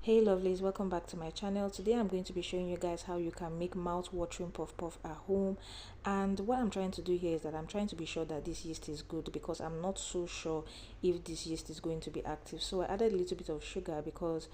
Hey lovelies, welcome back to my channel. Today I'm going to be showing you guys how you can make mouth-watering puff puff at home. And what I'm trying to do here is that I'm trying to be sure that this yeast is good, because I'm not so sure if this yeast is going to be active. So I added a little bit of sugar because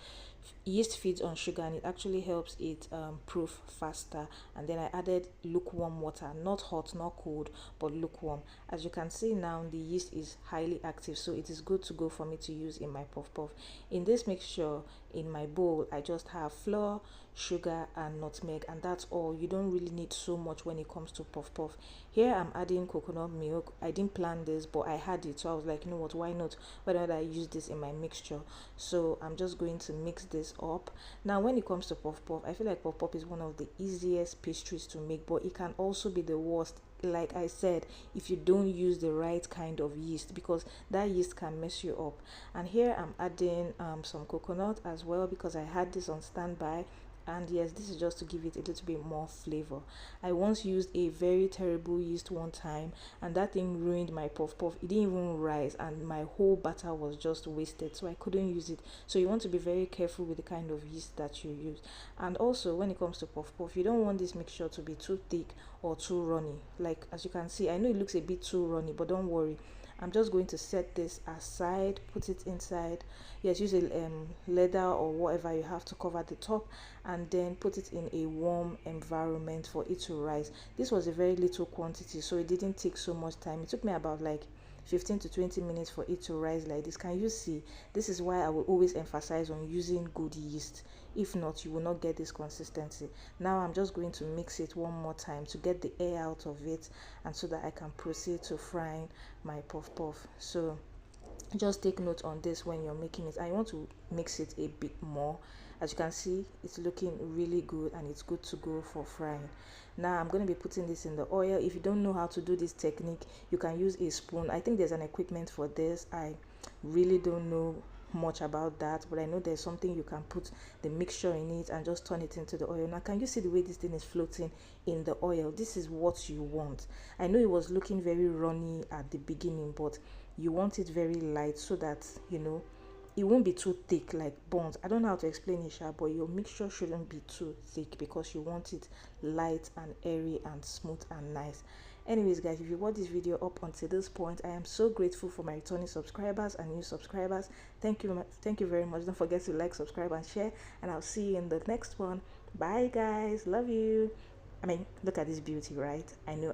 yeast feeds on sugar and it actually helps it proof faster. And then I added lukewarm water, not hot, not cold, but lukewarm. As you can see now, the yeast is highly active, so it is good to go for me to use in my puff puff. In this mixture, in my bowl, I just have flour, sugar and nutmeg, and that's all. You don't really need so much when it comes to puff puff. Here I'm adding coconut milk. I didn't plan this, but I had it, so I was like, you know what, why not, why don't I use this in my mixture? So I'm just going to mix this up. Now when it comes to puff puff, I feel like puff puff is one of the easiest pastries to make, but it can also be the worst, like I said, if you don't use the right kind of yeast, because that yeast can mess you up. And here I'm adding some coconut as well, because I had this on standby. And yes, this is just to give it a little bit more flavor. I once used a very terrible yeast one time, and that thing ruined my puff puff. It didn't even rise and my whole batter was just wasted, so I couldn't use it. So you want to be very careful with the kind of yeast that you use. And also when it comes to puff puff, you don't want this mixture to be too thick or too runny. Like as you can see, I know it looks a bit too runny, but don't worry, I'm just going to set this aside, put it inside. Yes, use a leather or whatever you have to cover the top, and then put it in a warm environment for it to rise. This was a very little quantity, so it didn't take so much time. It took me about like 15 to 20 minutes for it to rise like this. Can you see? This is why I will always emphasize on using good yeast. If not, you will not get this consistency. Now I'm just going to mix it one more time to get the air out of it, and so that I can proceed to frying my puff puff. So just take note on this when you're making it. I want to mix it a bit more. As you can see, it's looking really good and it's good to go for frying. Now I'm going to be putting this in the oil. If you don't know how to do this technique, you can use a spoon. I think there's an equipment for this. I really don't know much about that, but I know there's something you can put the mixture in it and just turn it into the oil. Now can you see the way this thing is floating in the oil? This is what you want. I know it was looking very runny at the beginning, but you want it very light so that it won't be too thick like buns. I don't know how to explain it, but your mixture shouldn't be too thick because you want it light and airy and smooth and nice. Anyways guys, if you watch this video up until this point, I am so grateful for my returning subscribers and new subscribers. Thank you very much. Don't forget to like, subscribe and share, and I'll see you in the next one. Bye guys, love you. I mean, look at this beauty, right? I know.